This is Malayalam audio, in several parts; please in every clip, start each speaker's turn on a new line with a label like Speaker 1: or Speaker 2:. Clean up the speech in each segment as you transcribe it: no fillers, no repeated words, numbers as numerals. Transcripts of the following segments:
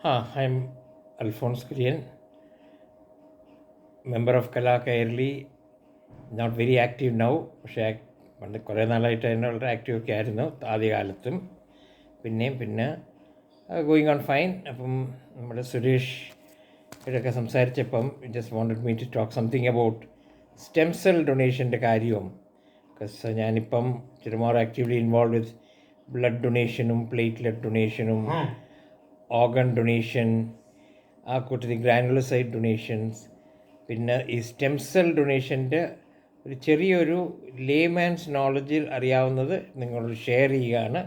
Speaker 1: I'm Alphonse Kurian, member of Kala Kairali. Not very active now, പക്ഷേ പണ്ട് കുറേ നാളായിട്ട് അതിനുള്ള ആക്റ്റീവൊക്കെ ആയിരുന്നു ആദ്യകാലത്തും. പിന്നെ ഗോയിങ് ഓൺ ഫൈൻ. അപ്പം നമ്മുടെ സുരേഷ് ഇവരൊക്കെ സംസാരിച്ചപ്പം just wanted me to talk something about stem cell ഡൊണേഷൻ്റെ കാര്യവും. ബിക്കോസ് ഞാനിപ്പം ഇച്ചിരി more actively involve with blood ഡൊണേഷനും പ്ലേറ്റ്ലെറ്റ് ഡൊണേഷനും ഓർഗൻ ഡൊണേഷൻ, ആ കൂട്ടത്തിൽ ഗ്രാനുലോസൈറ്റ് ഡൊണേഷൻസ്, പിന്നെ ഈ സ്റ്റെം സെൽ ഡൊണേഷൻ്റെ ഒരു ചെറിയൊരു ലേമാൻസ് നോളജിൽ അറിയാവുന്നത് നിങ്ങളോട് ഷെയർ ചെയ്യുകയാണ്.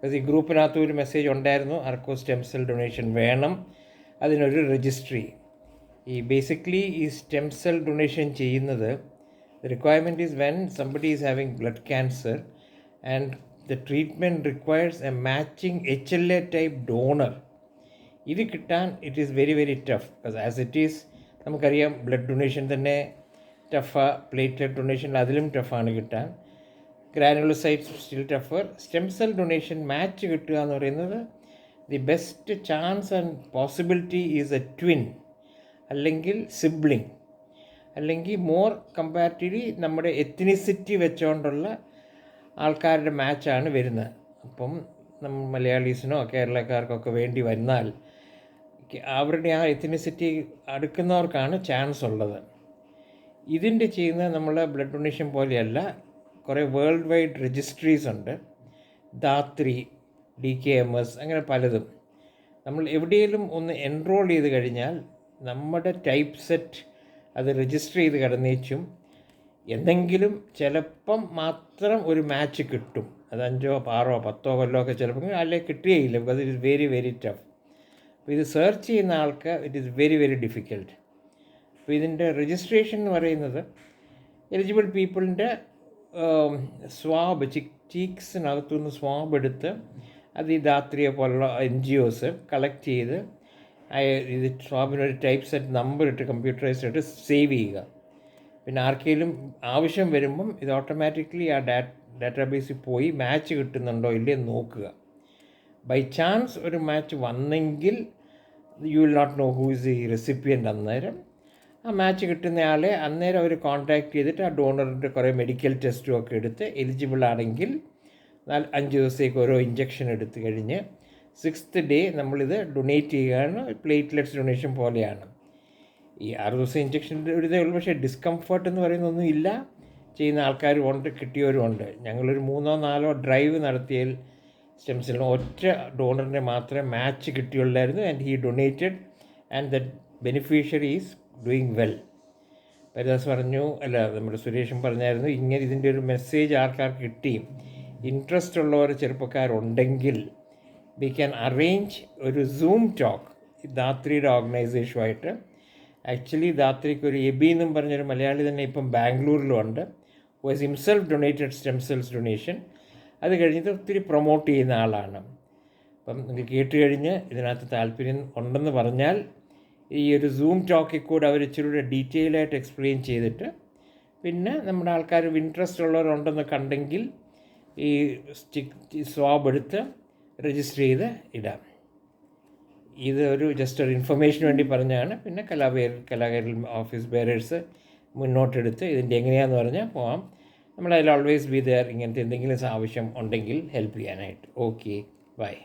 Speaker 1: ഈ ഗ്രൂപ്പിനകത്ത് ഒരു മെസ്സേജ് ഉണ്ടായിരുന്നു, ആർക്കോ സ്റ്റെം സെൽ ഡൊണേഷൻ വേണം, അതിനൊരു രജിസ്ട്രി. ഈ ബേസിക്കലി ഈ സ്റ്റെം സെൽ ഡൊണേഷൻ ചെയ്യുന്നത് requirement is when somebody is having blood cancer and the treatment requires A matching HLA type donor. ഇത് കിട്ടാൻ it is very very tough. Because as it is നമുക്കറിയാം ബ്ലഡ് ഡൊണേഷൻ തന്നെ ടഫാണ്, പ്ലേറ്റ്ലെറ്റ് ഡൊണേഷൻ അതിലും ടഫാണ് കിട്ടാൻ, granulocytes still tougher. Stem cell donation match കിട്ടുക എന്ന് പറയുന്നത് the best chance and possibility is A twin, അല്ലെങ്കിൽ സിബ്ലിങ്, അല്ലെങ്കിൽ മോർ കമ്പാരിറ്റീവ്ലി നമ്മുടെ എത്നിസിറ്റി വെച്ചുകൊണ്ടുള്ള ആൾക്കാരുടെ മാച്ചാണ് വരുന്നത്. അപ്പം നമ്മൾ മലയാളീസിനോ കേരളക്കാർക്കൊക്കെ വേണ്ടി വന്നാൽ അവരുടെ ആ എത്നിസിറ്റി അടുക്കുന്നവർക്കാണ് ചാൻസ് ഉള്ളത്. ഇതിൻ്റെ ചെയ്യുന്നത് നമ്മൾ ബ്ലഡ് ഡൊണേഷൻ പോലെയല്ല, കുറേ വേൾഡ് വൈഡ് രജിസ്ട്രീസ് ഉണ്ട്, ധാത്രി, DKMS, അങ്ങനെ പലതും. നമ്മൾ എവിടെയെങ്കിലും ഒന്ന് എൻറോൾ ചെയ്ത് കഴിഞ്ഞാൽ നമ്മുടെ ടൈപ്പ് സെറ്റ് അത് രജിസ്റ്റർ ചെയ്ത് കിടന്നേച്ചും എന്തെങ്കിലും ചിലപ്പം മാത്രം ഒരു മാച്ച് കിട്ടും. അത് 5, 6, 10 കൊല്ലമൊക്കെ ചിലപ്പോൾ അല്ലെങ്കിൽ കിട്ടുകയില്ല. Because it is very very tough. അപ്പോൾ ഇത് സെർച്ച് ചെയ്യുന്ന ആൾക്ക് it is very very difficult. അപ്പോൾ ഇതിൻ്റെ രജിസ്ട്രേഷൻ എന്ന് പറയുന്നത് എലിജിബിൾ പീപ്പിളിൻ്റെ സ്വാബ്, ചീക്സിനകത്തുനിന്ന് സ്വാബ് എടുത്ത് അത് ഈ ധാത്രിയെ പോലുള്ള NGOs കളക്ട് ചെയ്ത് ഇത് സ്വാബിനൊരു ടൈപ്പ് സെറ്റ് നമ്പർ ഇട്ട് കമ്പ്യൂട്ടറൈസ്ഡ് ആയിട്ട് സേവ് ചെയ്യുക. പിന്നെ ആർക്കെങ്കിലും ആവശ്യം വരുമ്പം ഇത് ഓട്ടോമാറ്റിക്കലി ആ ഡാറ്റാബേസിൽ പോയി മാച്ച് കിട്ടുന്നുണ്ടോ ഇല്ലേ നോക്കുക. ബൈ ചാൻസ് ഒരു മാച്ച് വന്നെങ്കിൽ you will not know who is the recipient. അന്നേരം ആ മാച്ച് കിട്ടുന്നയാളെ അന്നേരം അവർ കോൺടാക്ട് ചെയ്തിട്ട് ആ ഡോണറിൻ്റെ കുറേ മെഡിക്കൽ ടെസ്റ്റും ഒക്കെ എടുത്ത് എലിജിബിൾ ആണെങ്കിൽ 5 ദിവസത്തേക്ക് ഓരോ ഇഞ്ചക്ഷൻ എടുത്തു കഴിഞ്ഞ് 6th ഡേ നമ്മളിത് ഡൊണേറ്റ് ചെയ്യുകയാണ്. പ്ലേറ്റ്ലെറ്റ്സ് ഡൊണേഷൻ പോലെയാണ്. ഈ 6 ദിവസം ഇഞ്ചക്ഷൻ്റെ ഒരു ഇതേ ഉള്ളൂ, പക്ഷേ ഡിസ്കംഫർട്ട് എന്ന് പറയുന്നൊന്നും ഇല്ല. ചെയ്യുന്ന ആൾക്കാരും ഉണ്ട്, കിട്ടിയവരും ഉണ്ട്. ഞങ്ങളൊരു 3-4 ഡ്രൈവ് നടത്തിയതിൽ സ്റ്റെം സെല്ലിന് ഒറ്റ ഡോണറിനെ മാത്രമേ മാച്ച് കിട്ടിയുള്ളായിരുന്നു. And he donated and the beneficiary is doing well. Paridas പറഞ്ഞു, അല്ല നമ്മുടെ സുരേഷും പറഞ്ഞായിരുന്നു, ഇങ്ങനെ ഇതിൻ്റെ ഒരു മെസ്സേജ് ആൾക്കാർക്ക് കിട്ടി, ഇൻട്രസ്റ്റ് ഉള്ളവർ ചെറുപ്പക്കാരുണ്ടെങ്കിൽ വി ക്യാൻ അറേഞ്ച് ഒരു സൂം ടോക്ക് ധാത്രിയുടെ ഓർഗനൈസേഷനുമായിട്ട്. ആക്ച്വലി ധാത്രിക്ക് ഒരു എബി എന്നും പറഞ്ഞൊരു മലയാളി തന്നെ ഇപ്പം ബാംഗ്ലൂരിലുണ്ട്, who has himself donated stem cells donation. അത് കഴിഞ്ഞിട്ട് ഒത്തിരി പ്രൊമോട്ട് ചെയ്യുന്ന ആളാണ്. അപ്പം നിങ്ങൾ കേട്ട് കഴിഞ്ഞ് ഇതിനകത്ത് താല്പര്യം ഉണ്ടെന്ന് പറഞ്ഞാൽ ഈ ഒരു സൂം ടോക്കിൽ കൂടെ അവർ ഇച്ചിരി കൂടെ ഡീറ്റെയിൽ ആയിട്ട് എക്സ്പ്ലെയിൻ ചെയ്തിട്ട് പിന്നെ നമ്മുടെ ആൾക്കാർ ഇൻട്രസ്റ്റ് ഉള്ളവരുണ്ടെന്ന് കണ്ടെങ്കിൽ ഈ സ്വാബ് എടുത്ത് രജിസ്റ്റർ ചെയ്ത് ഇടാം. ഇത് ഒരു ജസ്റ്റ് ഒരു ഇൻഫർമേഷന് വേണ്ടി പറഞ്ഞാണ്. പിന്നെ കലാകാരിൽ ഓഫീസ് ബെയറേഴ്സ് മുന്നോട്ടെടുത്ത് ഇതിൻ്റെ എങ്ങനെയാണെന്ന് പറഞ്ഞാൽ പോകാം. നമ്മളതിൽ ഓൾവേസ് ബി ദെയർ, ഇങ്ങനത്തെ എന്തെങ്കിലും ആവശ്യം ഉണ്ടെങ്കിൽ ഹെൽപ്പ് ചെയ്യാനായിട്ട്. Okay, by.